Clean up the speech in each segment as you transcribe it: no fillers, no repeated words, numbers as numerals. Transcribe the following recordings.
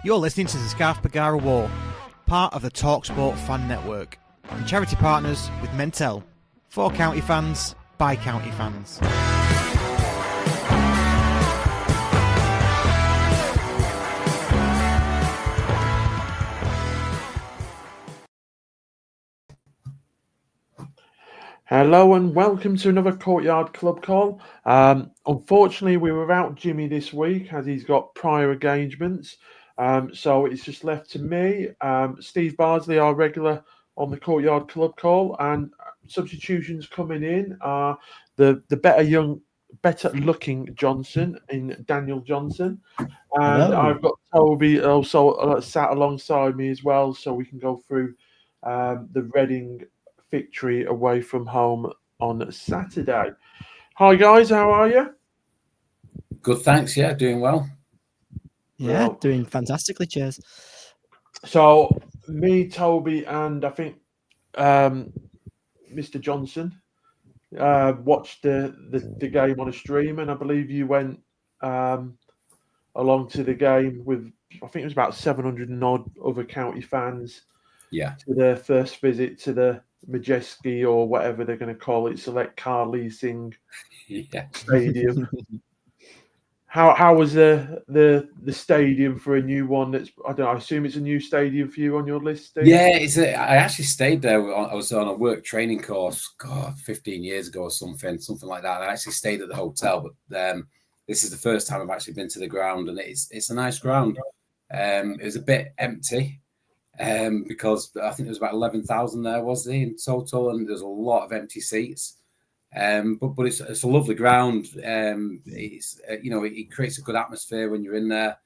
You're listening to the Scarf Bagara War, part of the Talksport Fan Network, and charity partners with Mentel, for county fans, by county fans. Hello and welcome to another Courtyard Club call. Unfortunately, we were without Jimmy this week as he's got prior engagements. So it's just left to me, Steve Bardsley, our regular on the Courtyard Club call, and substitutions coming in are the better looking Johnson in Daniel Johnson. And Hello. I've got Toby also sat alongside me as well, so we can go through the Reading victory away from home on Saturday. Hi guys, how are you? Good, thanks. Yeah, doing well. Yeah, doing fantastically. Cheers. So me, Toby, and I think Mr. Johnson watched the game on a stream, and I believe you went along to the game with, I think it was about 700 and odd other county fans. Yeah. To their first visit to the Majeski, or whatever they're going to call it, Select Car Leasing Stadium. How was the stadium for a new one? I assume it's a new stadium for you on your list, Steve? Yeah, I actually stayed there. I was on a work training course, 15 years ago or something like that. I actually stayed at the hotel, but this is the first time I've actually been to the ground, and it's a nice ground. It was a bit empty. Because I think there was about 11,000 there, was there, in total, and there's a lot of empty seats. But it's a lovely ground. It's it creates a good atmosphere when you're in there.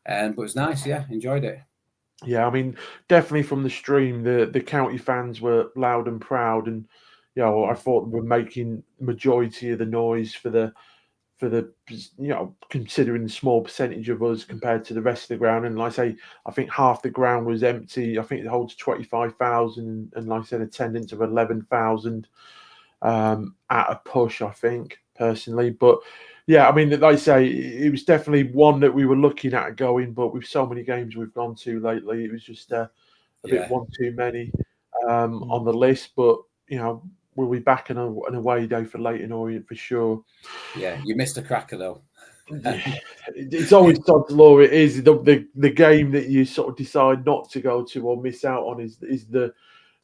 But it's nice, yeah, enjoyed it. Yeah, I mean, definitely from the stream, the county fans were loud and proud, and I thought they were making majority of the noise for the considering the small percentage of us compared to the rest of the ground. And like I say, I think half the ground was empty. I think it holds 25,000, and like I said, attendance of 11,000 at a push, I think, personally. But yeah, I mean, like I say, it was definitely one that we were looking at going, but with so many games we've gone to lately, it was just a bit one too many on the list. But we'll be back in an away day for Leyton Orient for sure. Yeah, you missed a cracker though. It's always Todd's law. It is the game that you sort of decide not to go to or miss out on is the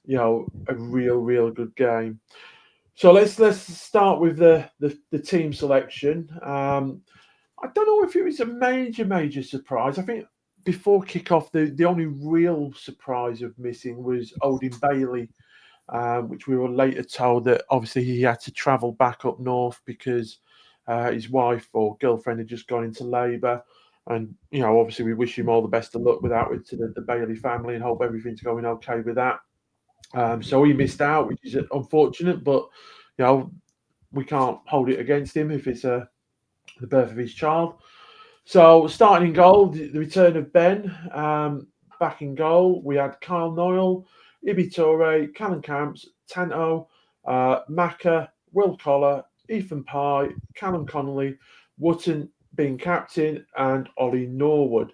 a real good game. So let's start with the team selection. I don't know if it was a major surprise. I think before kickoff, the only real surprise of missing was Odin Bailey. Which we were later told that obviously he had to travel back up north because his wife or girlfriend had just gone into labour. And, obviously we wish him all the best of luck with that to the Bailey family, and hope everything's going okay with that. So he missed out, which is unfortunate, but, we can't hold it against him if it's the birth of his child. So starting in goal, the return of Ben. Back in goal, we had Kyle Noyle, Ibi Toure, Callum Camps, Tanto, Maka, Will Collar, Ethan Pye, Callum Connolly, Wootton being captain, and Ollie Norwood.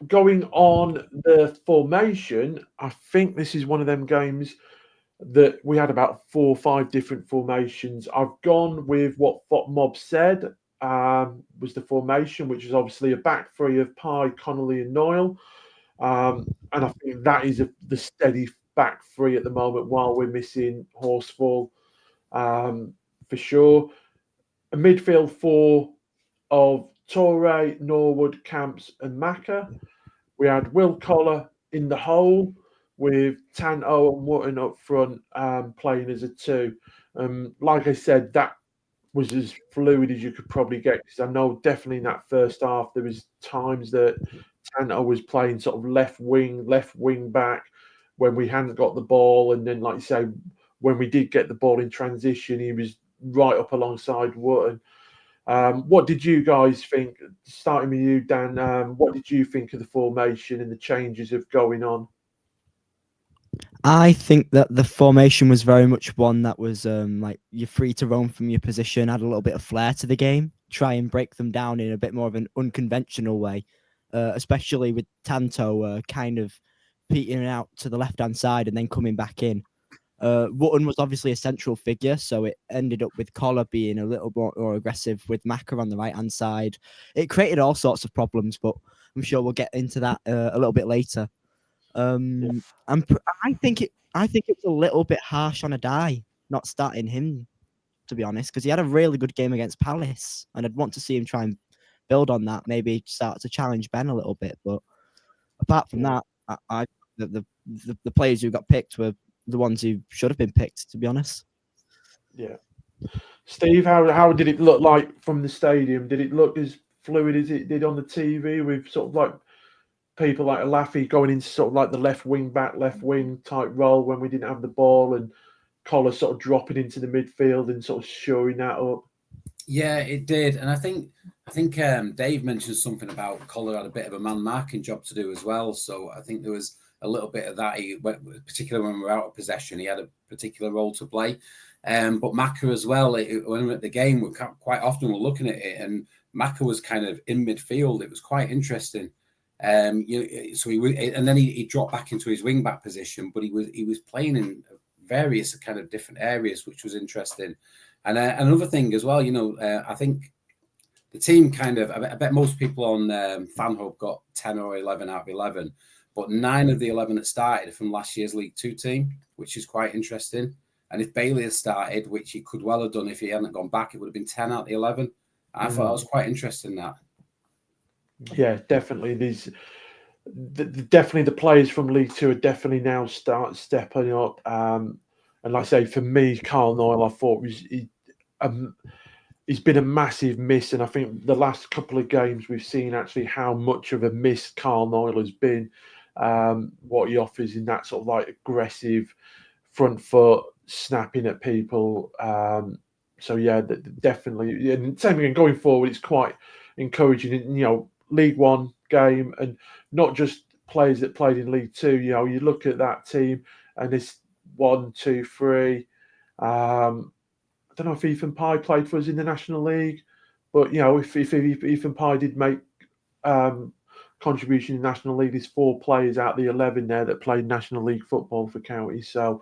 Going on the formation, I think this is one of them games that we had about 4 or 5 different formations. I've gone with what Mob said was the formation, which is obviously a back three of Pye, Connolly, and Noyle. And I think that is the steady back three at the moment, while we're missing Horsfall for sure. A midfield four of Toure, Norwood, Camps, and Maka. We had Will Collar in the hole with Tanto and Wootton up front playing as a two. Like I said, that was as fluid as you could probably get, because I know definitely in that first half there was times that Tanto was playing sort of left wing back when we hadn't got the ball, and then, like you say, when we did get the ball in transition, he was right up alongside Wootton. What did you guys think? Starting with you, Dan, what did you think of the formation and the changes of going on? I think that the formation was very much one that was like you're free to roam from your position, add a little bit of flair to the game, try and break them down in a bit more of an unconventional way, especially with Tanto kind of petering out to the left-hand side and then coming back in. Wotton was obviously a central figure, so it ended up with Collar being a little more aggressive with Maka on the right-hand side. It created all sorts of problems, but I'm sure we'll get into that a little bit later. I think it was a little bit harsh on Adai not starting him, to be honest, because he had a really good game against Palace, and I'd want to see him try and build on that, maybe start to challenge Ben a little bit. But apart from that, the players who got picked were the ones who should have been picked, to be honest. Yeah. Steve, how did it look like from the stadium? Did it look as fluid as it did on the TV with sort of like people like Laffy going into sort of like the left wing type role when we didn't have the ball, and Collar sort of dropping into the midfield and sort of shoring that up? Yeah, it did, and I think Dave mentioned something about Collar had a bit of a man marking job to do as well. So I think there was a little bit of that. Particularly when we were out of possession, he had a particular role to play. But Maka as well. When we were at the game, we quite often were looking at it, and Maka was kind of in midfield. It was quite interesting. So and then he dropped back into his wing back position, but he was playing in various kind of different areas, which was interesting. And another thing as well, I think the team I bet most people on FanHub got 10 or 11 out of 11, but 9 of the 11 that started from last year's League Two team, which is quite interesting. And if Bailey had started, which he could well have done if he hadn't gone back, it would have been 10 out of the 11. I thought that was quite interesting, that. Yeah, definitely. Definitely the players from League Two are definitely now stepping up. And like I say, for me, Carl Noyle, I thought he's been a massive miss, and I think the last couple of games we've seen actually how much of a miss Carl Noyle has been. What he offers in that sort of like aggressive front foot, snapping at people. So yeah, definitely. And same again going forward, it's quite encouraging. League One game, and not just players that played in League Two. You look at that team, and it's 1, 2, 3. I don't know if Ethan Pye played for us in the National League, but if Ethan Pye did make contribution in the National League, there's 4 players out of the 11 there that played National League football for County. So,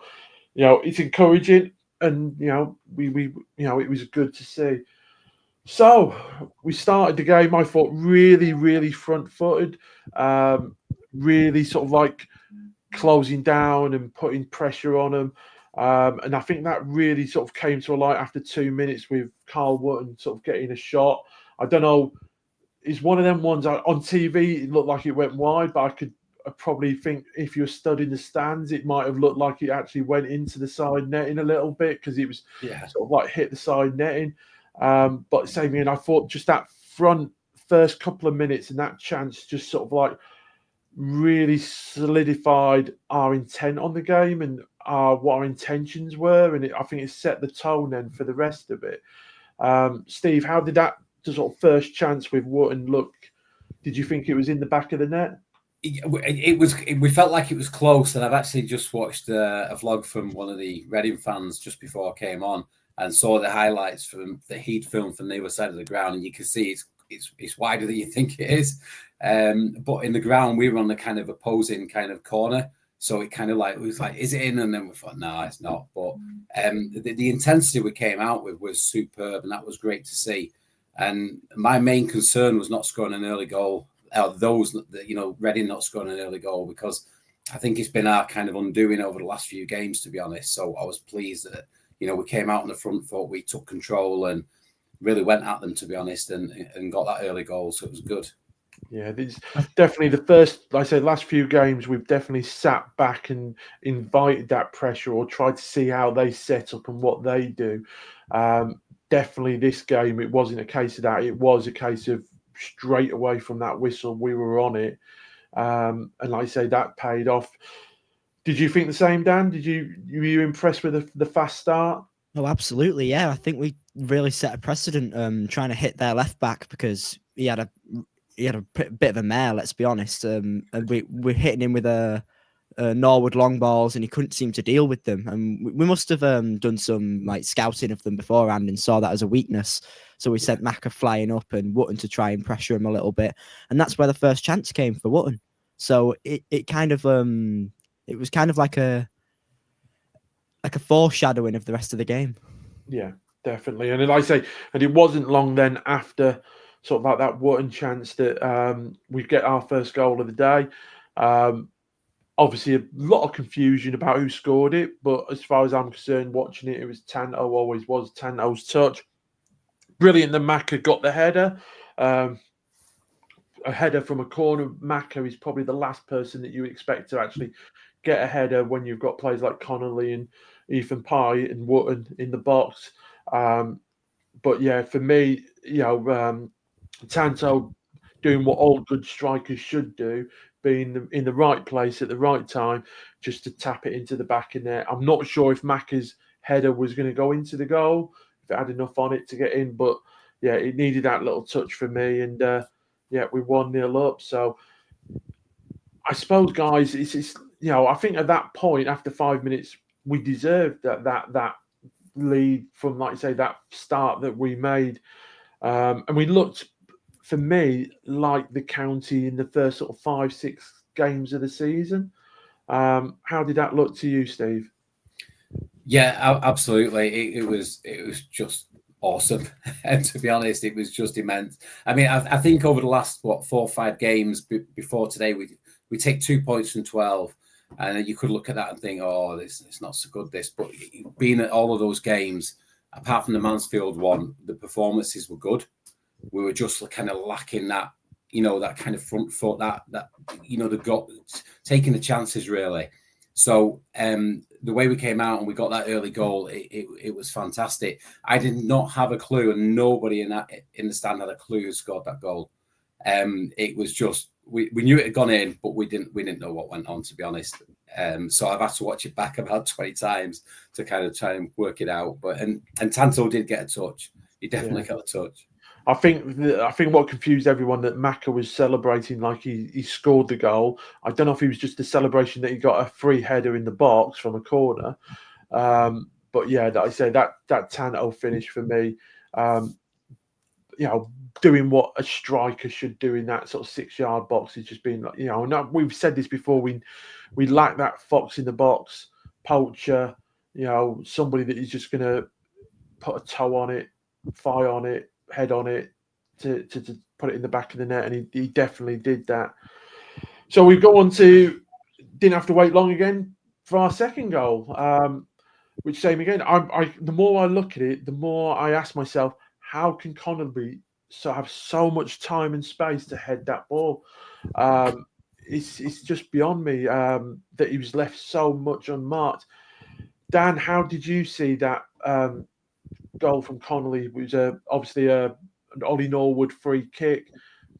it's encouraging, and it was good to see. So we started the game, I thought, really, really front-footed, really sort of like closing down and putting pressure on them. And I think that really sort of came to a light after 2 minutes with Carl Wotton sort of getting a shot. I don't know, it's one of them ones on TV, it looked like it went wide, but I probably think if you were studying the stands, it might have looked like it actually went into the side netting a little bit, because it was sort of like hit the side netting. But same again, I thought just that first couple of minutes and that chance just sort of like really solidified our intent on the game and what our intentions were, and I think it set the tone then for the rest of it. Steve, how did that sort of first chance with Wotton look? Did you think it was in the back of the net? It was. We felt like it was close, and I've actually just watched a vlog from one of the Reading fans just before I came on, and saw the highlights from the heat film from the other side of the ground, and you can see it's wider than you think it is. But in the ground, we were on the kind of opposing kind of corner, so it kind of like, it was like, is it in? And then we thought, no, it's not. But the intensity we came out with was superb, and that was great to see. And my main concern was not scoring an early goal. Reading not scoring an early goal, because I think it's been our kind of undoing over the last few games, to be honest. So I was pleased that we came out on the front foot, we took control and really went at them, to be honest, and got that early goal. So it was good. Yeah, it's definitely the first, like I said, last few games, we've definitely sat back and invited that pressure or tried to see how they set up and what they do. Definitely this game, it wasn't a case of that. It was a case of straight away from that whistle, we were on it. And like I say, that paid off. Did you think the same, Dan? Were you impressed with the fast start? Oh, absolutely. Yeah, I think we really set a precedent trying to hit their left back, because he had a bit of a mare, let's be honest. And we're hitting him with a Norwood long balls, and he couldn't seem to deal with them. And we must have done some like scouting of them beforehand and saw that as a weakness. So we sent Macca flying up and Wootton to try and pressure him a little bit, and that's where the first chance came for Wootton. So it kind of it was kind of like a foreshadowing of the rest of the game. Yeah, definitely. And like I say, and it wasn't long then after sort of like that Wootton chance that we get our first goal of the day. Obviously, a lot of confusion about who scored it, but as far as I'm concerned, watching it, it was Tanto, always was Tanto's touch. Brilliant that Macca got the header. A header from a corner. Macca is probably the last person that you expect to actually get a header when you've got players like Connolly and Ethan Pye and Wootton in the box. But yeah, for me, Tanto doing what all good strikers should do, being in the right place at the right time, just to tap it into the back of net. I'm not sure if Macca's header was going to go into the goal, if it had enough on it to get in, but yeah, it needed that little touch for me, and yeah, we 1-0 up. So I suppose, guys, it's I think at that point, after 5 minutes, we deserved that lead from, like you say, that start that we made, and we looked, for me, like the county in the first sort of 5-6 games of the season. How did that look to you, Steve? Yeah, absolutely. It was just awesome, and to be honest, it was just immense. I mean, I think over the last 4 or 5 games before today, we take 2 points from 12, and you could look at that and think, oh, it's not so good. But being at all of those games, apart from the Mansfield one, the performances were good. We were just kind of lacking that, that kind of front foot, that taking the chances really. So the way we came out and we got that early goal, it was fantastic. I did not have a clue, and nobody in the stand had a clue who scored that goal. It was just we knew it had gone in, but we didn't know what went on, to be honest. So I've had to watch it back about 20 times to kind of try and work it out. But and Tanto did get a touch. He definitely got a touch. I think what confused everyone, that Macca was celebrating like he scored the goal. I don't know if he was just a celebration that he got a free header in the box from a corner. But yeah, like I say, that Tanto finish for me, doing what a striker should do in that sort of 6-yard box is just being like, and we've said this before, we lack that fox in the box, poacher, somebody that is just going to put a toe on it, thigh on it, head on it to put it in the back of the net, and he definitely did that. So we go on to, didn't have to wait long again for our second goal, which, same again, the more I look at it, the more I ask myself, how can Connolly have so much time and space to head that ball? It's just beyond me that he was left so much unmarked. Dan, how did you see that goal from Connolly? It was obviously an Ollie Norwood free kick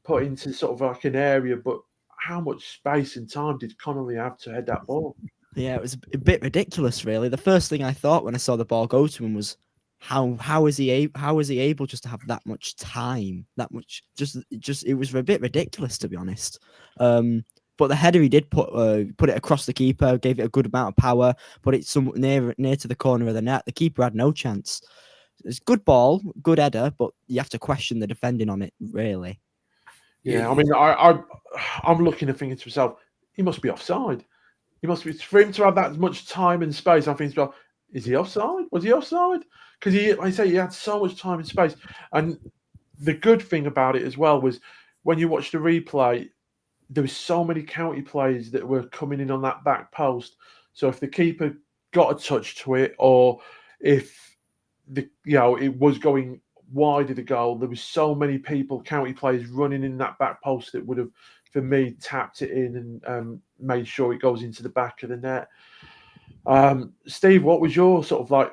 put into sort of like an area, but how much space and time did Connolly have to head that ball? Yeah, it was a bit ridiculous, really. The first thing I thought when I saw the ball go to him was, how is he able just to have that much time, that much just it was a bit ridiculous, to be honest. But the header he did put it across the keeper, gave it a good amount of power, put it somewhat near to the corner of the net. The keeper had no chance. It's good ball, good header, but you have to question the defending on it, really. Yeah, I mean, I'm looking and thinking to myself, he must be offside. He must be, for him to have that much time and space. I'm thinking, is he offside? Was he offside? Because he had so much time and space. And the good thing about it as well was, when you watch the replay, there was so many county players that were coming in on that back post. So if the keeper got a touch to it, or if it was going wide of the goal, there was so many people, county players, running in that back post that would have, for me, tapped it in and made sure it goes into the back of the net. Steve, what was your sort of like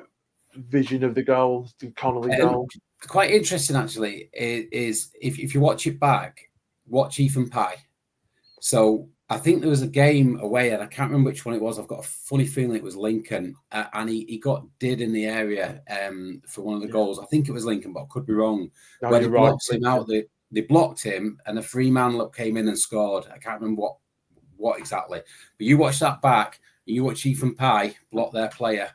vision of the goal, the Connolly goal? Quite interesting, actually, is if you watch it back, watch Ethan Pye. So I think there was a game away, and I can't remember which one it was. I've got a funny feeling it was Lincoln, and he got did in the area for one of the goals. I think it was Lincoln, but I could be wrong. No, where they right, blocked him out, they blocked him, and a free man came in and scored. I can't remember what exactly. But you watch that back, and you watch Ethan Pye block their player,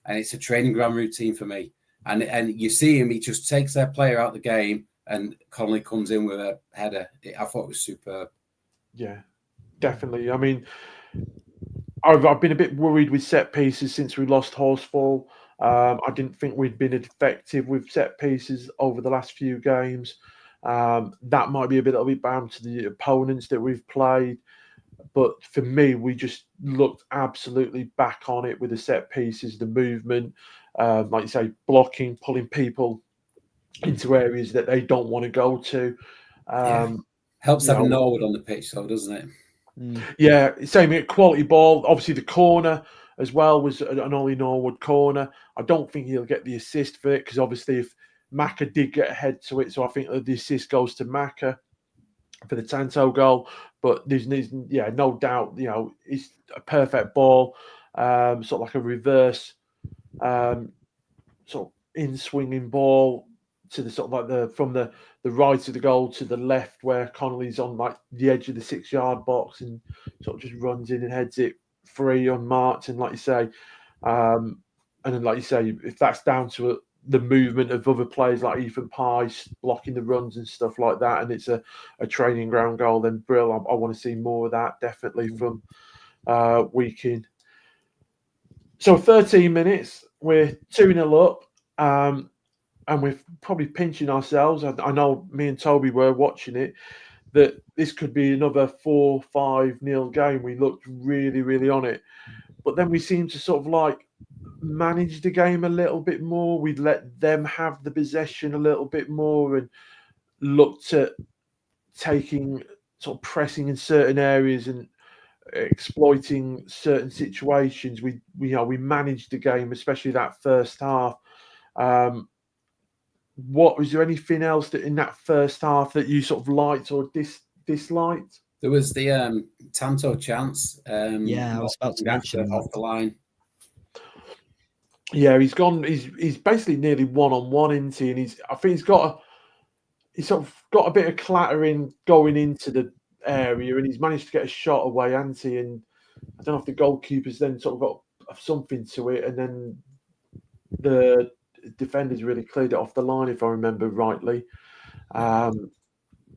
and it's a training ground routine for me. And you see him, he just takes their player out of the game, and Connolly comes in with a header. I thought it was superb. Yeah, definitely. I mean, I've been a bit worried with set pieces since we lost Horsfall. I didn't think we'd been effective with set pieces over the last few games. That might be a little bit bound to the opponents that we've played. But for me, we just looked absolutely back on it with the set pieces, the movement, like you say, blocking, pulling people into areas that they don't want to go to. Helps you having know, Norwood on the pitch, though, doesn't it? Yeah, same quality ball. Obviously, the corner as well was an Ollie Norwood corner. I don't think he'll get the assist for it because obviously, if Maka did get ahead to it, so I think the assist goes to Maka for the Tanto goal. But there's no doubt, it's a perfect ball, sort of like a reverse, sort of in swinging ball to the sort of like from the right of the goal to the left where Connolly's on like the edge of the 6-yard box and sort of just runs in and heads it free unmarked. And like you say, and then like you say, if that's down to the movement of other players like Ethan Pye blocking the runs and stuff like that, and it's a training ground goal, then Brill, I want to see more of that definitely from week in. So 13 minutes, we're 2-0 up. And we're probably pinching ourselves. I know me and Toby were watching it, that this could be another 4-5-0 game. We looked really, really on it. But then we seemed to sort of like manage the game a little bit more. We'd let them have the possession a little bit more and looked at taking, sort of pressing in certain areas and exploiting certain situations. We managed the game, especially that first half. What was there anything else that in that first half that you sort of liked or disliked? There was the Tanto chance. Yeah, I was about to mention that. Off the line. Yeah, he's gone. He's basically nearly one-on-one, isn't he? And I think he's sort of got a bit of clattering going into the area, and he's managed to get a shot away, hasn't he? And I don't know if the goalkeeper's then sort of got something to it, and then the defenders really cleared it off the line, if I remember rightly.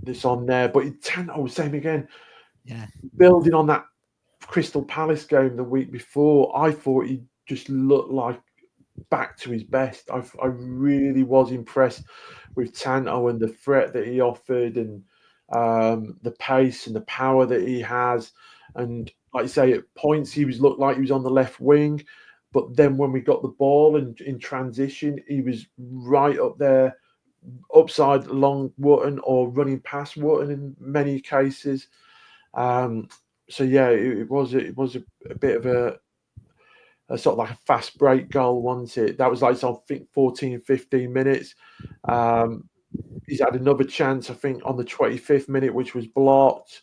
It's on there, but Tanto, same again. Yeah, building on that Crystal Palace game the week before, I thought he just looked like back to his best. I really was impressed with Tanto and the threat that he offered, and the pace and the power that he has. And like you say, at points he looked like he was on the left wing. But then when we got the ball and in transition, he was right up there, upside along Wootton or running past Wootton in many cases. So yeah, it was a bit of a sort of like a fast break goal, wasn't it? That was like, I think 14, 15 minutes. He's had another chance, I think, on the 25th minute, which was blocked.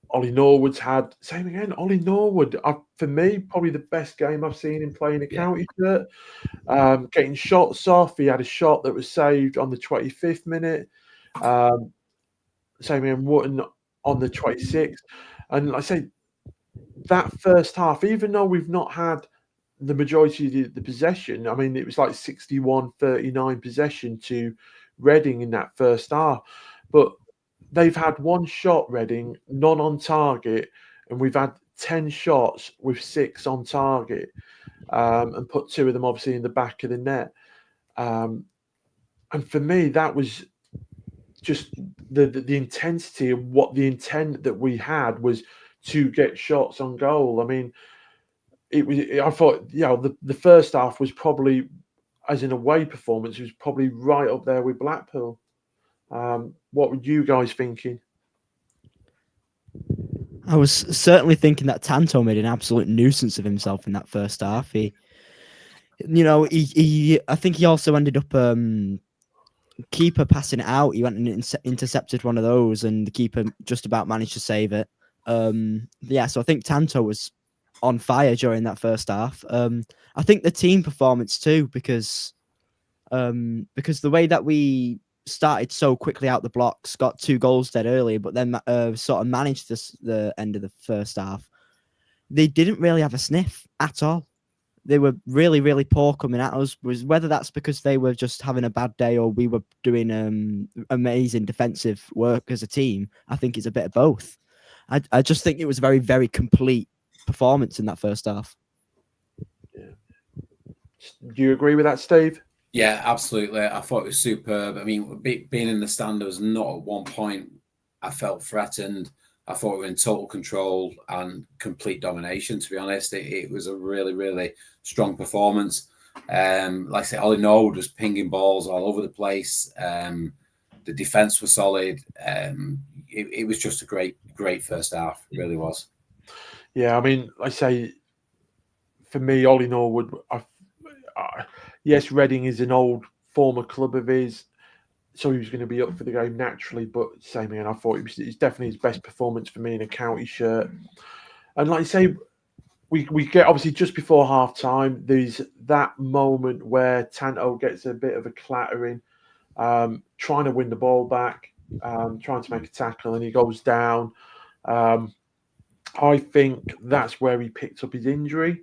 Ollie Norwood's had same again. Ollie Norwood, for me, probably the best game I've seen him playing a county shirt. Getting shots off. He had a shot that was saved on the 25th minute. Same again, Wootton on the 26th. And like I say, that first half, even though we've not had the majority of the possession, I mean, it was like 61-39 possession to Reading in that first half. But they've had one shot, Reading, none on target, and we've had 10 shots with 6 on target, and put 2 of them obviously in the back of the net. And for me, that was just the intensity of what the intent that we had was to get shots on goal. I mean, I thought, the first half was probably, as an away performance, it was probably right up there with Blackpool. What were you guys thinking? I was certainly thinking that Tanto made an absolute nuisance of himself in that first half. I think he also ended up keeper passing it out. He went and intercepted one of those, and the keeper just about managed to save it. So I think Tanto was on fire during that first half. I think the team performance too, because the way that we started so quickly out the blocks, got 2 goals dead early, but then sort of managed the end of the first half. They didn't really have a sniff at all. They were really, really poor coming at us. Was whether that's because they were just having a bad day or we were doing amazing defensive work as a team. I think it's a bit of both. I just think it was a very, very complete performance in that first half. Yeah. Do you agree with that, Steve? Yeah, absolutely. I thought it was superb. I mean, being in the stand, there was not at one point I felt threatened. I thought we were in total control and complete domination, to be honest. It was a really, really strong performance. Like I said, all in all, just pinging balls all over the place. The defense was solid. It was just a great first half. It really was. Yeah, I mean, I say, for me, Ollie Norwood, yes, Reading is an old former club of his, so he was going to be up for the game naturally. But same again, I thought it's definitely his best performance for me in a county shirt. And like I say, we get obviously just before half time. There's that moment where Tanto gets a bit of a clattering, trying to win the ball back, trying to make a tackle, and he goes down. I think that's where he picked up his injury.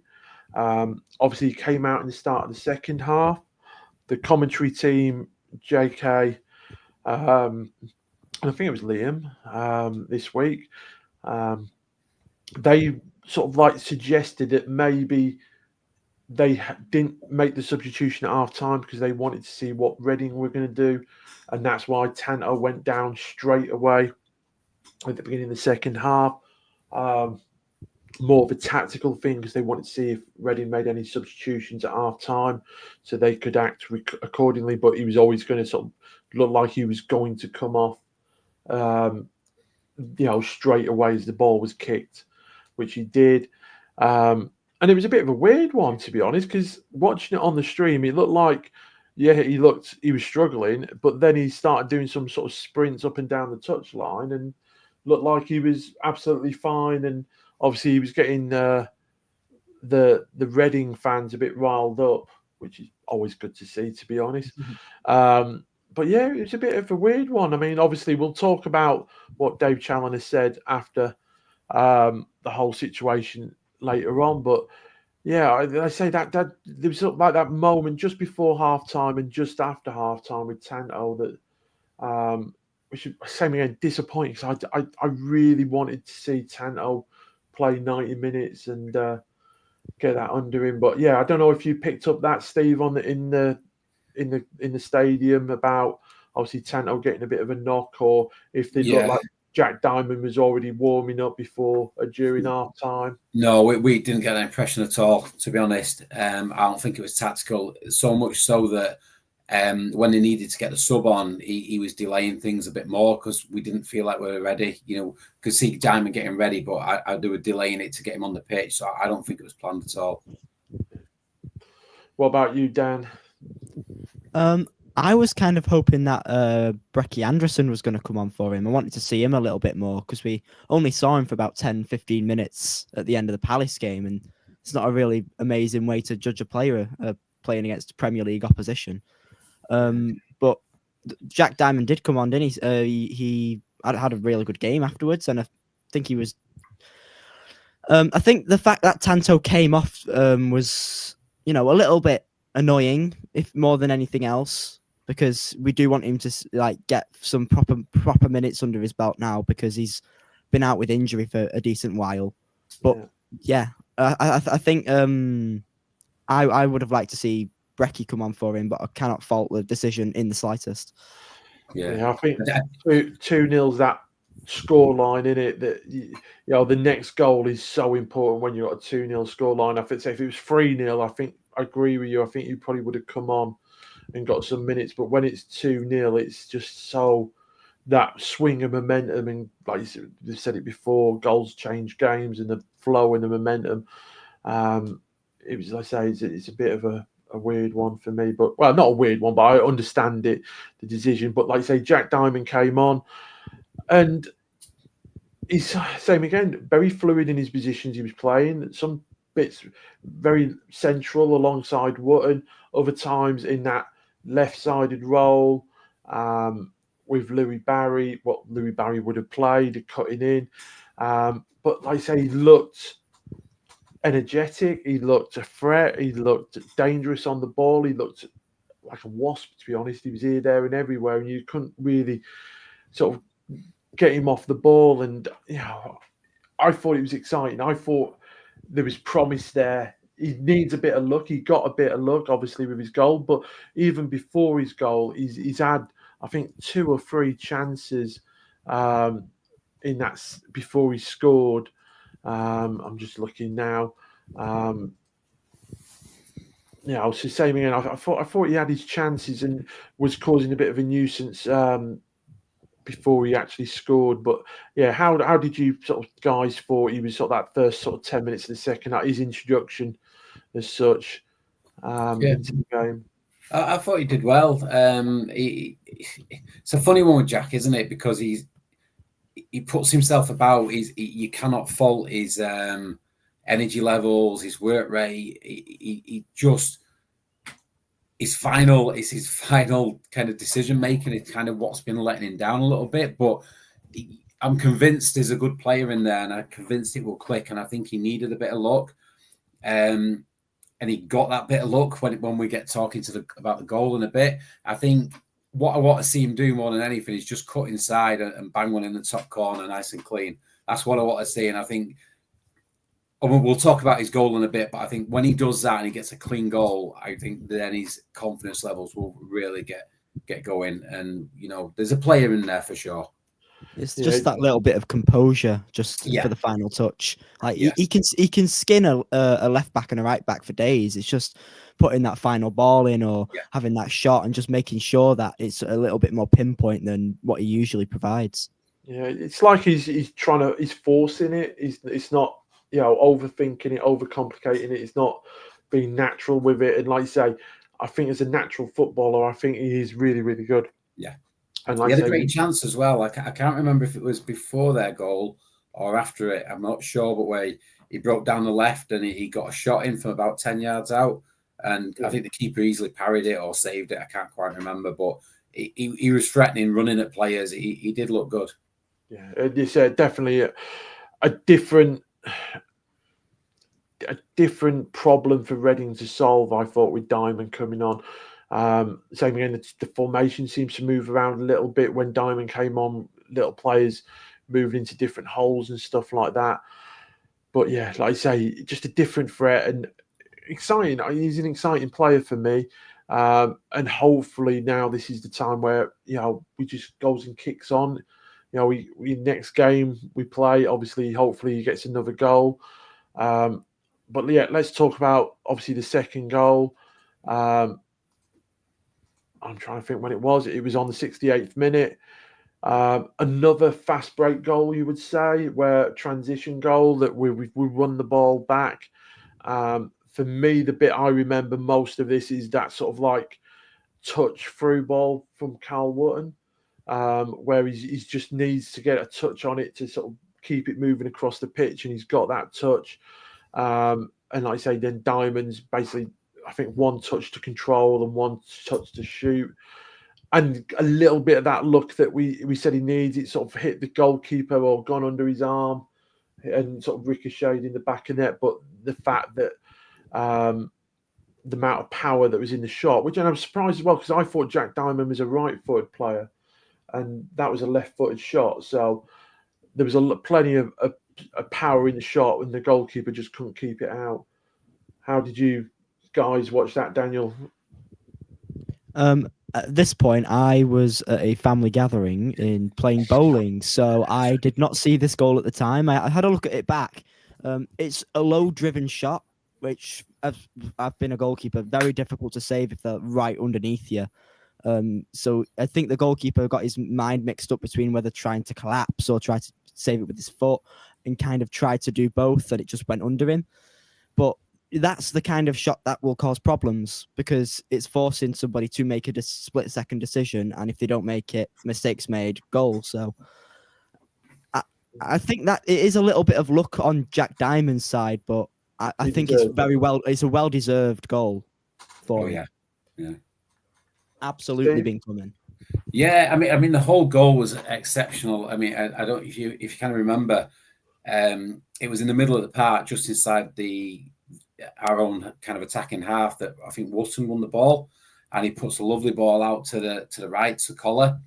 Obviously, he came out in the start of the second half. The commentary team, JK, and I think it was Liam this week, they sort of like suggested that maybe they didn't make the substitution at half time because they wanted to see what Reading were going to do. And that's why Tanto went down straight away at the beginning of the second half. More of a tactical thing because they wanted to see if Reading made any substitutions at half time so they could act accordingly. But he was always going to sort of look like he was going to come off, straight away as the ball was kicked, which he did. And it was a bit of a weird one, to be honest, because watching it on the stream, it looked like, he was struggling, but then he started doing some sort of sprints up and down the touchline and looked like he was absolutely fine. And obviously, he was getting the Reading fans a bit riled up, which is always good to see, to be honest. But yeah, it was a bit of a weird one. I mean, obviously, we'll talk about what Dave Challoner said after the whole situation later on. But yeah, I say that there was sort of like that moment just before half time and just after half time with Tanto that, which is same again disappointing because I really wanted to see Tanto play 90 minutes and get that under him. But yeah, I don't know if you picked up that, Steve, in the stadium about obviously Tanto getting a bit of a knock, or if they looked like Jack Diamond was already warming up before during half time. No, we didn't get that impression at all, to be honest. I don't think it was tactical, so much so that when they needed to get the sub on, he was delaying things a bit more because we didn't feel like we were ready. Could see Diamond getting ready, but they were delaying it to get him on the pitch. So I don't think it was planned at all. What about you, Dan? I was kind of hoping that Brecky Anderson was going to come on for him. I wanted to see him a little bit more because we only saw him for about 10-15 minutes at the end of the Palace game, and it's not a really amazing way to judge a player playing against Premier League opposition. But Jack Diamond did come on, didn't he? He had a really good game afterwards, and I think he was. I think the fact that Tanto came off was, a little bit annoying, if more than anything else, because we do want him to get some proper minutes under his belt now because he's been out with injury for a decent while. But I think I would have liked to see Brecky come on for him, but I cannot fault the decision in the slightest. Yeah, I think 2-0's that scoreline in it that the next goal is so important when you've got a 2-0 scoreline. I think if it was 3-0, I think I agree with you. I think you probably would have come on and got some minutes, but when it's 2-0, it's just so that swing of momentum, and like you said it before, goals change games and the flow and the momentum. It was, like I say, it's a bit of a weird one for me, but not a weird one, but I understand the decision. But like I say, Jack Diamond came on, and he's same again, very fluid in his positions he was playing. Some bits very central alongside Wootton, other times in that left-sided role. with Louis Barry, what Louis Barry would have played, cutting in. But like I say, he looked energetic, he looked a threat, he looked dangerous on the ball, he looked like a wasp, to be honest. He was here, there, and everywhere, and you couldn't really sort of get him off the ball. And I thought it was exciting. I thought there was promise there. He needs a bit of luck. He got a bit of luck, obviously, with his goal. But even before his goal, he's had, I think, 2 or 3 chances in that before he scored. I'm just looking now. I was just saying again. I thought he had his chances and was causing a bit of a nuisance before he actually scored. But yeah, how did you sort of guys thought he was sort of that first sort of 10 minutes of the second, his introduction as such into the game? I thought he did well. It's a funny one with Jack, isn't it? Because he puts himself about. You cannot fault his energy levels, his work rate. He just his final kind of decision making is kind of what's been letting him down a little bit. But I'm convinced there's a good player in there, and I'm convinced it will click. And I think he needed a bit of luck, and he got that bit of luck when we get talking about the goal in a bit. I think what I want to see him do more than anything is just cut inside and bang one in the top corner, nice and clean. That's what I want to see, and I think. We'll talk about his goal in a bit, but I think when he does that and he gets a clean goal, I think then his confidence levels will really get going. And there's a player in there for sure. It's just that little bit of composure, just for the final touch. Like he can skin a left back and a right back for days. It's just putting that final ball in or having that shot and just making sure that it's a little bit more pinpoint than what he usually provides. Yeah, it's like he's forcing it. It's not. Overthinking it, overcomplicating it. It's not being natural with it. And like you say, I think as a natural footballer, I think he is really, really good. Yeah. And he had a great chance as well. I can't remember if it was before their goal or after it. I'm not sure, but where he broke down the left and he got a shot in from about 10 yards out. And I think the keeper easily parried it or saved it. I can't quite remember, but he was threatening, running at players. He did look good. Yeah, it's definitely a different problem for Reading to solve, I thought, with Diamond coming on. Same again, the formation seems to move around a little bit when Diamond came on, little players moving into different holes and stuff like that. But yeah, like I say, just a different threat and exciting. He's an exciting player for me. And hopefully now this is the time where, we just goes and kicks on. We next game we play, obviously, hopefully he gets another goal. But yeah, let's talk about obviously the second goal. I'm trying to think when it was. It was on the 68th minute. Another fast break goal, you would say, where transition goal that we run the ball back. For me, the bit I remember most of this is that sort of like touch through ball from Carl Wootton, where he just needs to get a touch on it to sort of keep it moving across the pitch, and he's got that touch. And like I say, then Diamond's basically, I think, one touch to control and one touch to shoot. And a little bit of that luck that we said he needs, it sort of hit the goalkeeper or gone under his arm and sort of ricocheted in the back of net. But the fact that the amount of power that was in the shot, which, and I'm surprised as well, because I thought Jack Diamond was a right-footed player and that was a left-footed shot. So there was plenty of power in the shot and the goalkeeper just couldn't keep it out. How did you guys watch that, Daniel? At this point, I was at a family gathering in playing bowling, so I did not see this goal at the time. I had a look at it back. It's a low-driven shot, which I've been a goalkeeper, very difficult to save if they're right underneath you. So I think the goalkeeper got his mind mixed up between whether trying to collapse or try to save it with his foot, and kind of tried to do both, and it just went under him. But that's the kind of shot that will cause problems because it's forcing somebody to make a split-second decision, and if they don't make it, mistakes made, goal. So I think that it is a little bit of luck on Jack Diamond's side, but I think it's a well-deserved goal for him. Yeah. Absolutely been coming. Yeah, I mean, the whole goal was exceptional. I mean, I don't if you kind of remember, it was in the middle of the park, just inside our own kind of attacking half. That I think Wotton won the ball, and he puts a lovely ball out to the right to Collar,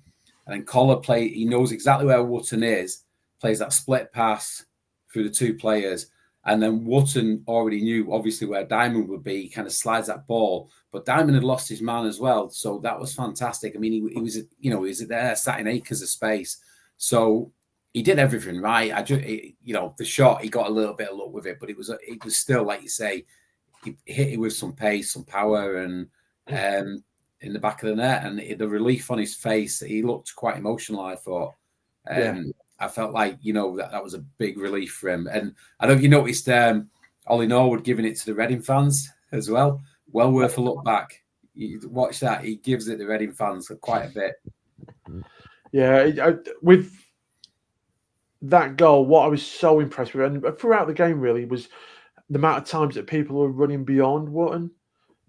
and then Collar he knows exactly where Wotton is, plays that split pass through the two players, and then Wotton already knew obviously where Diamond would be. He kind of slides that ball, but Diamond had lost his man as well, so that was fantastic. I mean, he was he was there, sat in acres of space, so he did everything right. The shot, he got a little bit of luck with it, but it was still, like you say, he hit it with some pace, some power, and in the back of the net, and the relief on his face, he looked quite emotional. I thought, I felt like that was a big relief for him. And I don't know if you noticed, Ollie Norwood giving it to the Reading fans as well. Well worth a look back. You watch that; he gives it to the Reading fans quite a bit. Yeah, with that goal, what I was so impressed with, and throughout the game really, was the amount of times that people were running beyond Wotton.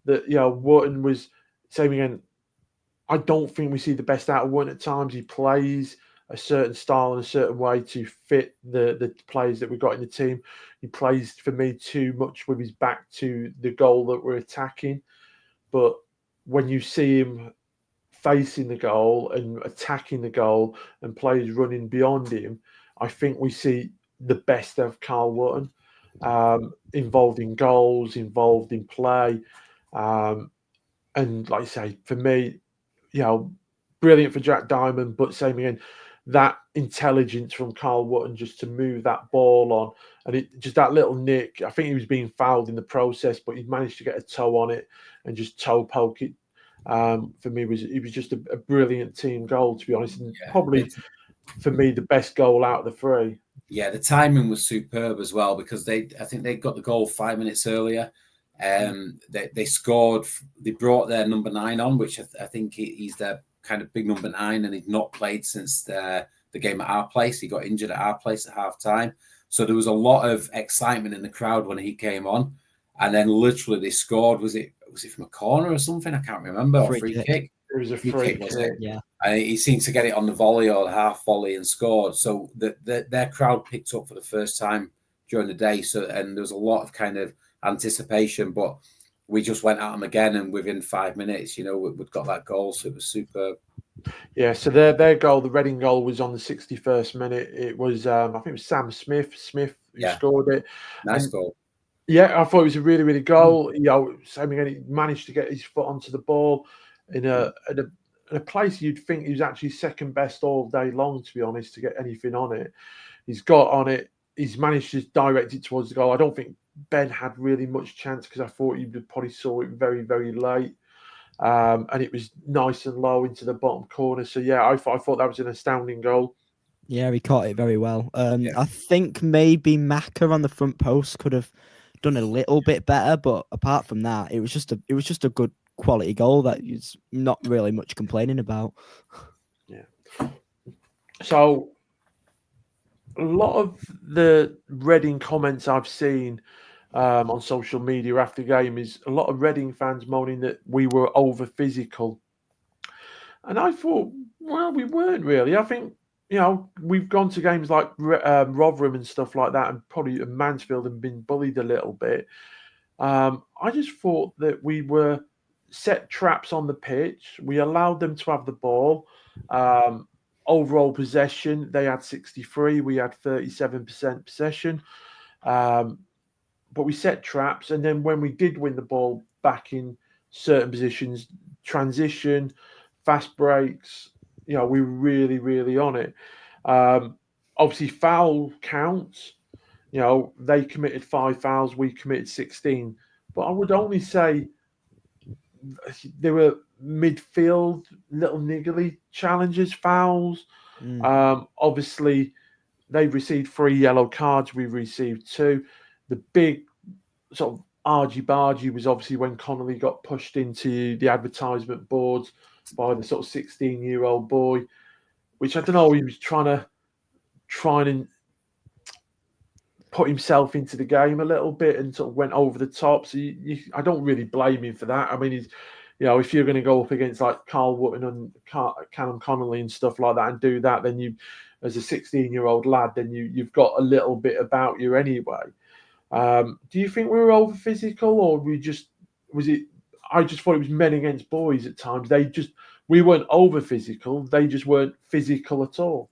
That Wotton was saying again, I don't think we see the best out of Wotton at times. He plays a certain style in a certain way to fit the players that we've got in the team. He plays, for me, too much with his back to the goal that we're attacking. But when you see him facing the goal and attacking the goal and players running beyond him, I think we see the best of Carl Wotton, involved in goals, involved in play. And like I say, for me, brilliant for Jack Diamond, but same again, that intelligence from Carl Wotton just to move that ball on, and it just that little nick. I think he was being fouled in the process, but he managed to get a toe on it and just toe poke it. For me, it was just a brilliant team goal, to be honest, and probably for me the best goal out of the three. Yeah, the timing was superb as well, because I think they got the goal 5 minutes earlier. They scored. They brought their number 9 on, which I think he's their kind of big number 9, and he'd not played since the game at our place. He got injured at our place at half time, so there was a lot of excitement in the crowd when he came on, and then literally they scored. Was it from a corner or something? I can't remember. Or free kick. It was a free kick, wasn't it? Yeah. And he seemed to get it on the volley or the half volley and scored. So their crowd picked up for the first time during the day. And there was a lot of kind of anticipation, but we just went at them again, and within 5 minutes, we'd got that goal. So it was superb. Yeah, so their goal, the Reading goal, was on the 61st minute. It was, I think it was Sam Smith who scored it. Nice goal. Yeah, I thought it was a really, really goal. Same again, he managed to get his foot onto the ball in a place you'd think he was actually second best all day long, to be honest, to get anything on it. He's got on it. He's managed to direct it towards the goal. I don't think Ben had really much chance, because I thought he probably saw it very, very late. And it was nice and low into the bottom corner. So, yeah, I thought that was an astounding goal. Yeah, he caught it very well. I think maybe Maka on the front post could have done a little bit better, but apart from that, it was just a good quality goal that is not really much complaining about. Yeah. So a lot of the Reading comments I've seen on social media after the game is a lot of Reading fans moaning that we were over physical. And I thought, well, we weren't really. I think, we've gone to games like Rotherham and stuff like that, and probably Mansfield, and been bullied a little bit. I just thought that we were set traps on the pitch. We allowed them to have the ball. Overall possession, they had 63. We had 37% possession. But we set traps. And then when we did win the ball back in certain positions, transition, fast breaks, we were really, really on it. Obviously, foul counts. They committed 5 fouls, we committed 16. But I would only say there were midfield little niggly challenges, fouls. Obviously, they've received 3 yellow cards. We've received 2. The big sort of argy-bargy was obviously when Connolly got pushed into the advertisement boards by the sort of 16-year-old boy, which I don't know, he was trying and put himself into the game a little bit and sort of went over the top. So I don't really blame him for that. I mean, you know, if you're going to go up against like Carl Wootton and Callum Connolly and stuff like that and do that, then you, as a 16-year-old lad, then you've got a little bit about you anyway. Do you think we were over physical, or was it? I just thought it was men against boys at times. We weren't over physical. They just weren't physical at all.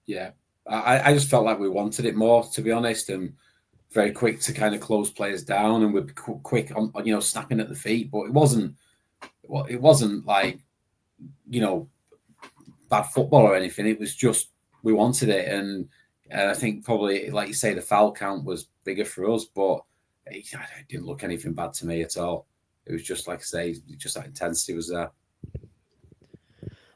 Yeah, I just felt like we wanted it more, to be honest, and very quick to kind of close players down, and we're quick on snapping at the feet. But it wasn't like bad football or anything. It was just we wanted it, and I think probably, like you say, the foul count was bigger for us, but it didn't look anything bad to me at all. It was just, like I say, just that intensity was there.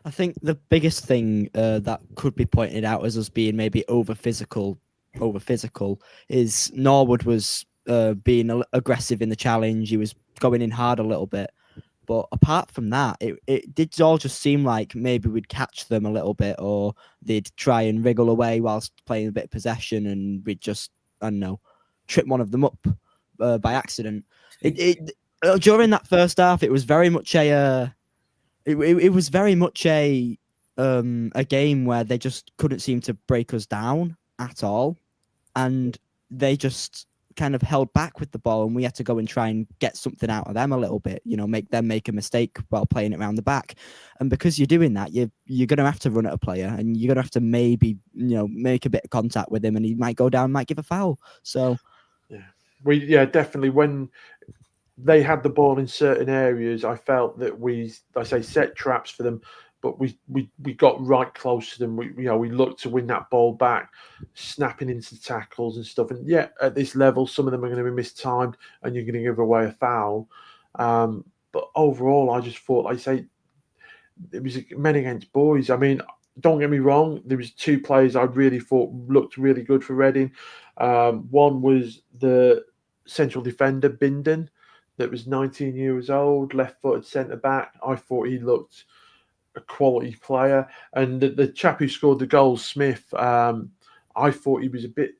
I think the biggest thing that could be pointed out as us being maybe over physical is Norwood was being aggressive in the challenge. He was going in hard a little bit. But apart from that, it did all just seem like maybe we'd catch them a little bit, or they'd try and wriggle away whilst playing a bit of possession, and we'd just, I don't know, trip one of them up by accident. During that first half, it was very much it was very much a game where they just couldn't seem to break us down at all, and they just kind of held back with the ball, and we had to go and try and get something out of them a little bit, make them make a mistake while playing it around the back. And because you're doing that, you're going to have to run at a player, and you're going to have to maybe make a bit of contact with him, and he might go down, might give a foul. So definitely when they had the ball in certain areas, I felt that we set traps for them, but we got right close to them. We looked to win that ball back, snapping into tackles and stuff. And at this level, some of them are going to be mistimed, and you're going to give away a foul. But overall, I just thought, like I say, it was men against boys. I mean, don't get me wrong, there was two players I really thought looked really good for Reading. One was the central defender, Bindon, that was 19 years old, left-footed centre-back. I thought he looked a quality player. And the chap who scored the goal, Smith, I thought he was a bit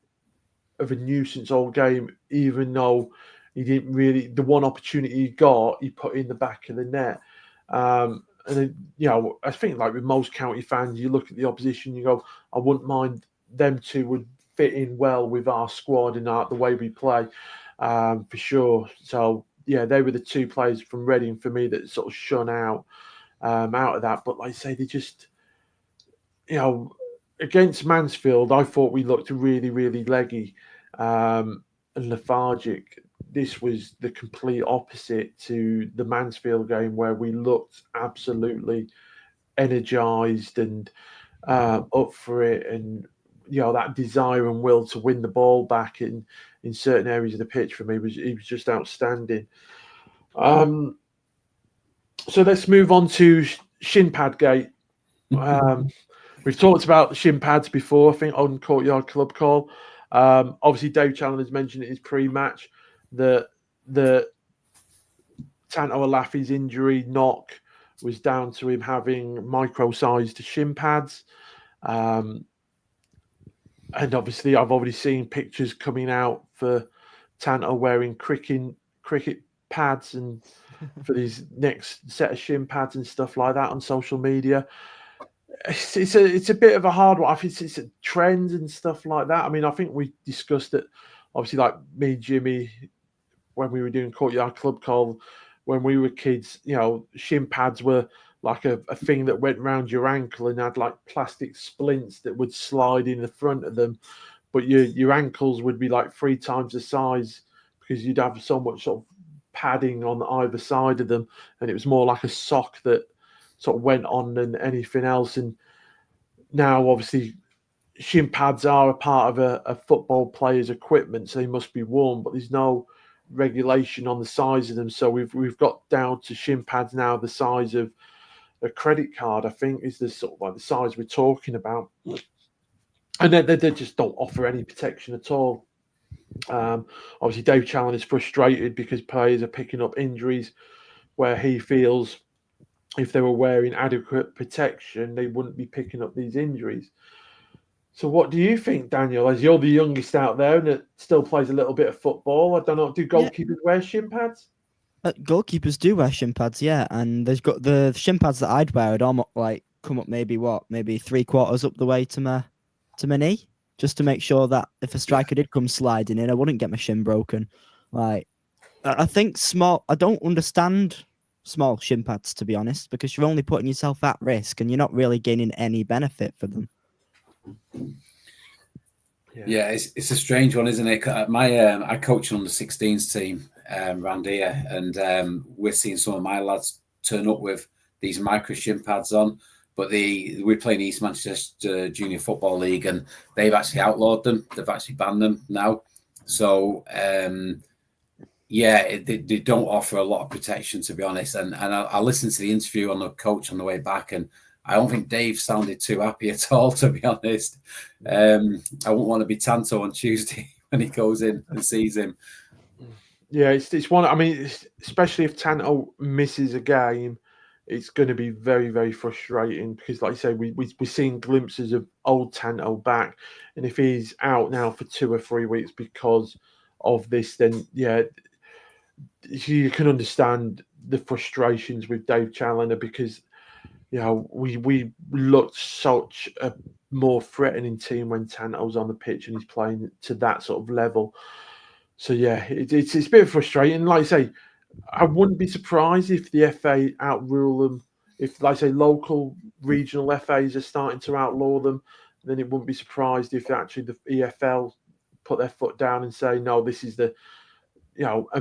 of a nuisance all game, even though he didn't really, the one opportunity he got, he put in the back of the net. And then, I think like with most county fans, you look at the opposition, you go, I wouldn't mind them two would fit in well with our squad and the way we play, for sure. So, they were the two players from Reading for me that sort of shone out of that. But like I say, they just, against Mansfield, I thought we looked really, really leggy and lethargic. This was the complete opposite to the Mansfield game, where we looked absolutely energised and up for it, and that desire and will to win the ball back in certain areas of the pitch for me was just outstanding. So let's move on to shin pad gate. We've talked about the shin pads before, I think, on Courtyard Club Call. Obviously, Dave Challenger's mentioned in his pre-match that the Tanto Alafi's injury knock was down to him having micro-sized shin pads. And obviously, I've already seen pictures coming out for Tanto wearing cricket pads and for these next set of shin pads and stuff like that on social media. It's a bit of a hard one. I think it's a trend and stuff like that. I mean, I think we discussed it, obviously, like me and Jimmy, when we were doing Courtyard Club Call, when we were kids, shin pads were like a thing that went around your ankle and had like plastic splints that would slide in the front of them. But your ankles would be like 3 times the size because you'd have so much sort of padding on either side of them. And it was more like a sock that sort of went on than anything else. And now, obviously, shin pads are a part of a football player's equipment, so they must be worn, but there's no regulation on the size of them. So we've got down to shin pads now the size of a credit card, I think, is the sort of like the size we're talking about. And they just don't offer any protection at all. Obviously, Dave Challen is frustrated because players are picking up injuries where he feels if they were wearing adequate protection, they wouldn't be picking up these injuries. So what do you think, Daniel, as you're the youngest out there and that still plays a little bit of football? I don't know, do goalkeepers wear shin pads? Goalkeepers do wear shin pads, yeah, and there's got the shin pads that I'd wear would almost like come up maybe 3/4 up the way to my knee, just to make sure that if a striker did come sliding in, I wouldn't get my shin broken. Like I think I don't understand small shin pads, to be honest, because you're only putting yourself at risk and you're not really gaining any benefit for them. Yeah, it's a strange one, isn't it? I coach an under-16s team around here, and we're seeing some of my lads turn up with these micro shin pads on. But we're playing East Manchester Junior Football League, and they've actually outlawed them. They've actually banned them now. So they don't offer a lot of protection, to be honest. And I listened to the interview on the coach on the way back, and I don't think Dave sounded too happy at all, to be honest. I wouldn't want to be Tanto on Tuesday when he goes in and sees him. Yeah, it's one. I mean, especially if Tanto misses a game, it's going to be very, very frustrating because, like you say, we're seeing glimpses of old Tanto back, and if he's out now for 2 or 3 weeks because of this, then yeah, you can understand the frustrations with Dave Challoner because we looked such a more threatening team when Tanto's on the pitch and he's playing to that sort of level. So yeah, it's a bit frustrating. Like I say, I wouldn't be surprised if the FA outrule them. If, like I say, local regional FAs are starting to outlaw them, then it wouldn't be surprised if actually the EFL put their foot down and say, no, this is a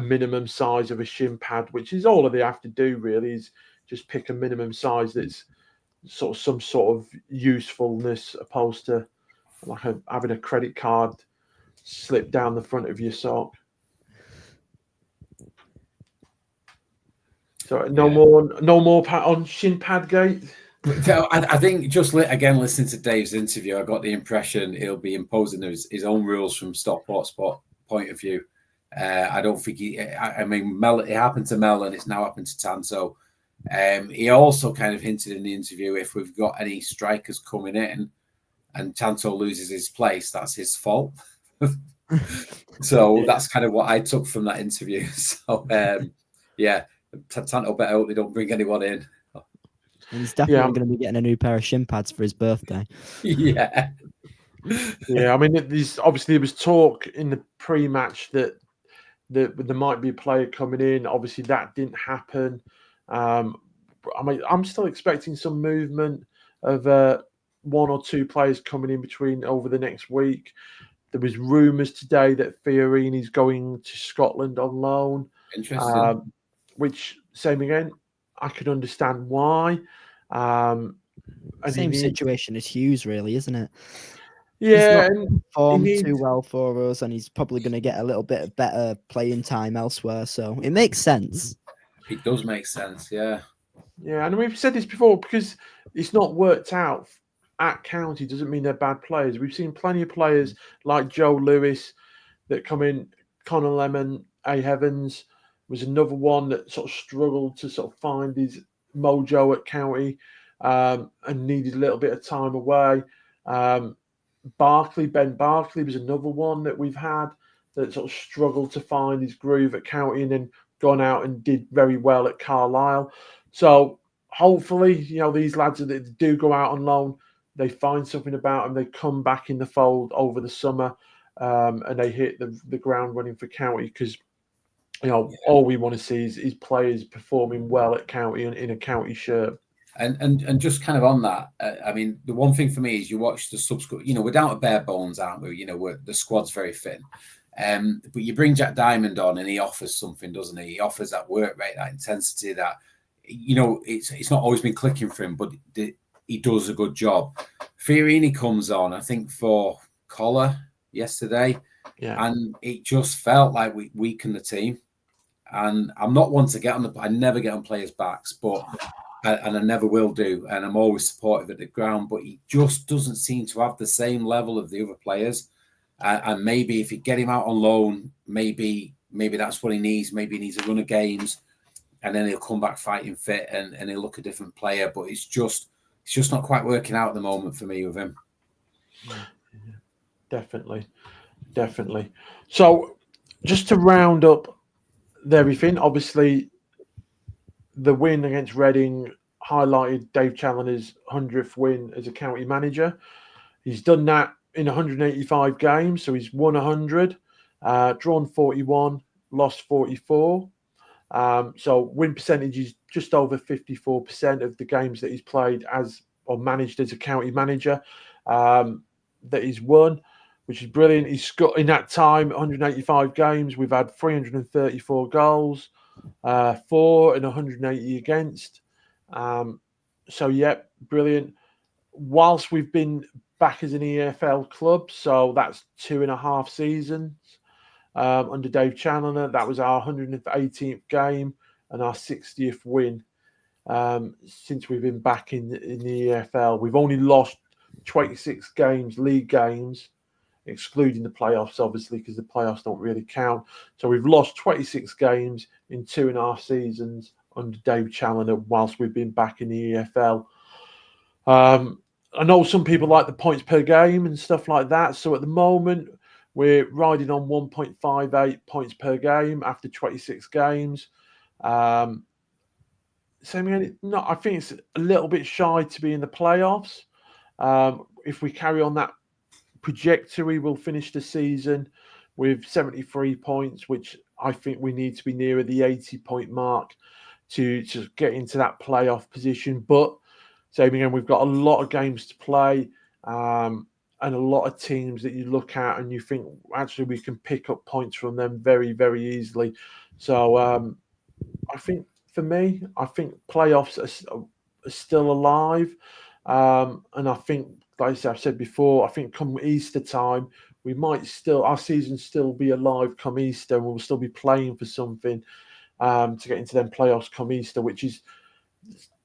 minimum size of a shin pad, which is all that they have to do really, is just pick a minimum size that's sort of some sort of usefulness, opposed to like having a credit card slip down the front of your sock. So no more on shin pad gate. I think just listening to Dave's interview, I got the impression he'll be imposing his own rules from Stockport's point of view. I don't think Mel. It happened to Mel, and it's now happened to Tanto. He also kind of hinted in the interview, if we've got any strikers coming in and Tanto loses his place, that's his fault. So that's kind of what I took from that interview. So Tanto better hope they don't bring anyone in. And he's definitely going to be getting a new pair of shin pads for his birthday. Yeah. I mean, there was talk in the pre-match that there might be a player coming in. Obviously, that didn't happen. I'm still expecting some movement of 1 or 2 players coming in between over the next week. There was rumours today that Fiorini's going to Scotland on loan. Interesting. Which, same again, I can understand why. Same situation as Hughes, really, isn't it? Yeah, he's not performed too well for us, and he's probably going to get a little bit of better playing time elsewhere. So it makes sense. It does make sense, yeah. Yeah, and we've said this before, because it's not worked out at County doesn't mean they're bad players. We've seen plenty of players like Joe Lewis that come in. Connor Lemon, A. Heavens was another one that sort of struggled to sort of find his mojo at County and needed a little bit of time away. Ben Barkley was another one that we've had that sort of struggled to find his groove at County and then gone out and did very well at Carlisle. So hopefully, these lads that do go out on loan, they find something about them, they come back in the fold over the summer and they hit the ground running for County, because all we want to see is players performing well at County and in a County shirt. And just kind of on that, I mean, the one thing for me is you watch the subsequent, we're down to bare bones, aren't we? The squad's very thin. But you bring Jack Diamond on and he offers something, doesn't he? He offers that work rate, that intensity, that, it's not always been clicking for him, but he does a good job. Fiorini comes on, I think, for Collar yesterday. Yeah. And it just felt like we weakened the team. And I'm not one to I never get on players' backs, and I never will do. And I'm always supportive at the ground, but he just doesn't seem to have the same level of the other players. And maybe if you get him out on loan, maybe that's what he needs. Maybe he needs a run of games, and then he'll come back fighting fit and he'll look a different player. But it's just not quite working out at the moment for me with him. Definitely. So just to round up everything, obviously the win against Reading highlighted Dave Challoner's 100th win as a county manager. He's done that in 185 games, so he's won 100, drawn 41, lost 44. So win percentage is just over 54% of the games that he's played as or managed as a county manager that he's won, which is brilliant. He's got in that time 185 games. We've had 334 goals, 4 and 180 against. So yeah, brilliant. Whilst we've been back as an EFL club, so that's 2.5 seasons under Dave Challoner. That was our 118th game and our 60th win since we've been back in the EFL. We've only lost 26 games, league games, excluding the playoffs, obviously, because the playoffs don't really count. So we've lost 26 games in 2.5 seasons under Dave Challoner whilst we've been back in the EFL. I know some people like the points per game and stuff like that. So at the moment, we're riding on 1.58 points per game after 26 games. I think it's a little bit shy to be in the playoffs. If we carry on that trajectory, we'll finish the season with 73 points, which I think we need to be nearer the 80-point mark to get into that playoff position. But same again, we've got a lot of games to play and a lot of teams that you look at and you think, actually, we can pick up points from them very, very easily. So I think, for me, I think playoffs are still alive. And I think, like I've said before, I think come Easter time, our season still be alive come Easter, and we'll still be playing for something to get into them playoffs come Easter, which is,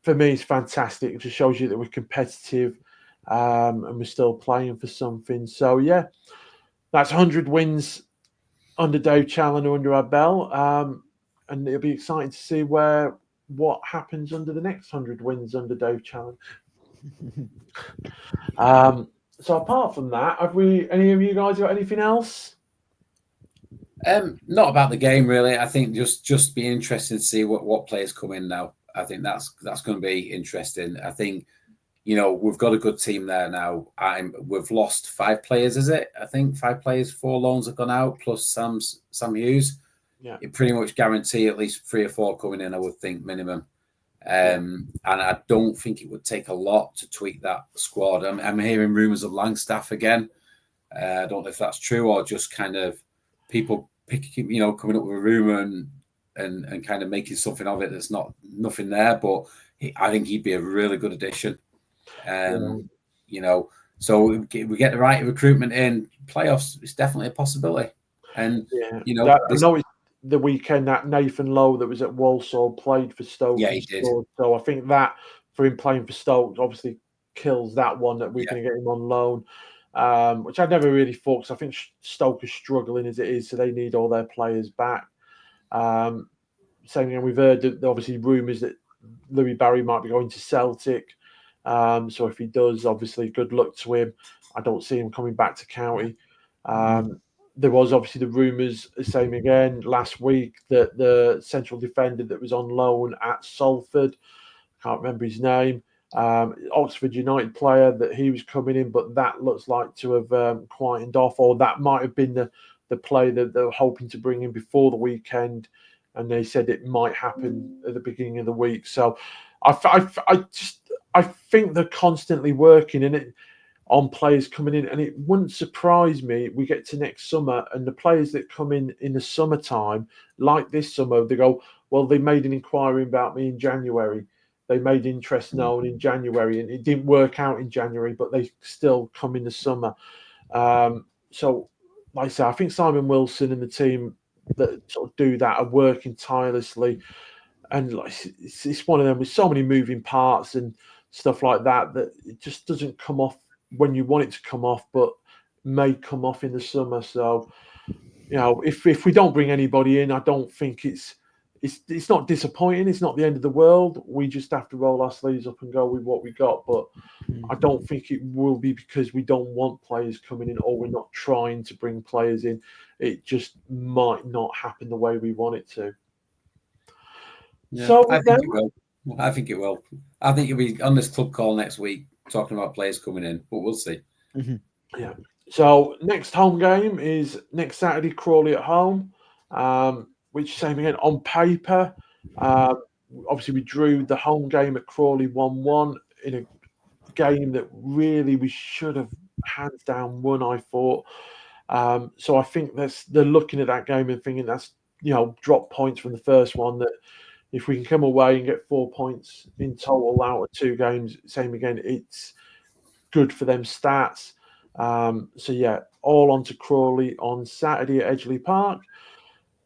for me, it's fantastic. It just shows you that we're competitive and we're still playing for something. So, yeah, that's 100 wins under Dave Challoner under our belt. And it'll be exciting to see what happens under the next 100 wins under Dave Challoner. So apart from that, have any of you guys got anything else? Not about the game, really. I think just be interesting to see what players come in now. I think that's going to be interesting. I think, we've got a good team there now. We've lost 5 players, is it? I think 5 players, 4 loans have gone out, plus Sam Hughes. Yeah. It pretty much guarantee at least 3 or 4 coming in, I would think, minimum. And I don't think it would take a lot to tweak that squad. I'm hearing rumours of Langstaff again. I don't know if that's true or just kind of people coming up with a rumour and kind of making something of it that's nothing there. But I think he'd be a really good addition. So we get the right recruitment in playoffs. It's definitely a possibility. And I know it's the weekend that Nathan Lowe that was at Walsall played for Stoke. Yeah, he did. So I think that for him playing for Stoke obviously kills that one that we're going to get him on loan, which I never really thought, because I think Stoke is struggling as it is, so they need all their players back. Same thing, we've heard that obviously rumours that Louis Barry might be going to Celtic. So if he does, obviously good luck to him. I don't see him coming back to County. There was obviously the rumours, same again, last week, that the central defender that was on loan at Salford, can't remember his name, Oxford United player, that he was coming in, but that looks like to have quietened off, or that might have been the play that they were hoping to bring in before the weekend, and they said it might happen at the beginning of the week. So I think they're constantly working in it on players coming in, and it wouldn't surprise me we get to next summer and the players that come in the summertime, like this summer, they go, well, they made an inquiry about me in January, they made interest known in January, and it didn't work out in January, but they still come in the summer. So like I say, I think Simon Wilson and the team that sort of do that are working tirelessly, and like it's one of them with so many moving parts and stuff like that it just doesn't come off when you want it to come off, but may come off in the summer. So, if we don't bring anybody in, I don't think it's not disappointing. It's not the end of the world. We just have to roll our sleeves up and go with what we got. But I don't think it will be because we don't want players coming in or we're not trying to bring players in. It just might not happen the way we want it to. Yeah, So I with think that, it will. I think it will. I think it'll be on this club call next week talking about players coming in, but we'll see. yeah. So next home game is next Saturday, Crawley at home, which same again on paper. Obviously, we drew the home game at Crawley 1-1 in a game that really we should have hands down won, I thought. So I think they're looking at that game and thinking that's drop points from the first one, that if we can come away and get 4 points in total out of 2 games, same again, it's good for them stats. So yeah, all on to Crawley on Saturday at Edgeley Park.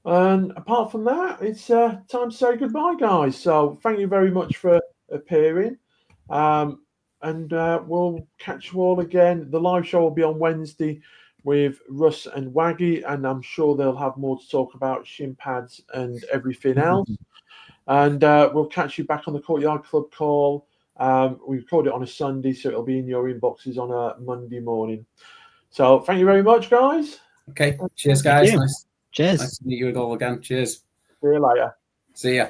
And apart from that, it's time to say goodbye, guys. So thank you very much for appearing. And we'll catch you all again. The live show will be on Wednesday with Russ and Waggy, and I'm sure they'll have more to talk about, shin pads and everything else. And we'll catch you back on the Courtyard Club call. We record it on a Sunday, so it'll be in your inboxes on a Monday morning. So thank you very much, guys. Okay, cheers, guys. you. Nice Cheers. to meet you all again. Cheers. See you later. See ya.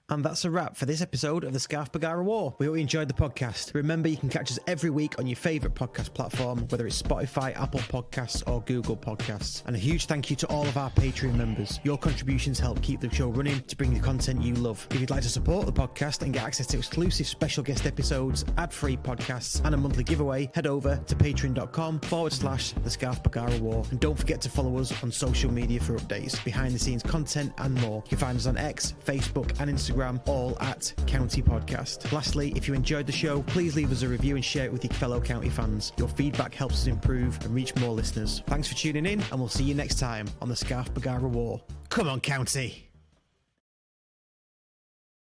And that's a wrap for this episode of the Scarf Bagara War. We hope you enjoyed the podcast. Remember, you can catch us every week on your favourite podcast platform, whether it's Spotify, Apple Podcasts, or Google Podcasts. And a huge thank you to all of our Patreon members. Your contributions help keep the show running to bring the content you love. If you'd like to support the podcast and get access to exclusive special guest episodes, ad-free podcasts, and a monthly giveaway, head over to patreon.com/the Scarf Bagara War. And don't forget to follow us on social media for updates, behind the scenes content, and more. You can find us on X, Facebook, and Instagram, all at County Podcast. Lastly, if you enjoyed the show, please leave us a review and share it with your fellow County fans. Your feedback helps us improve and reach more listeners. Thanks for tuning in, and we'll see you next time on the Scarf Bagara War. Come on, County!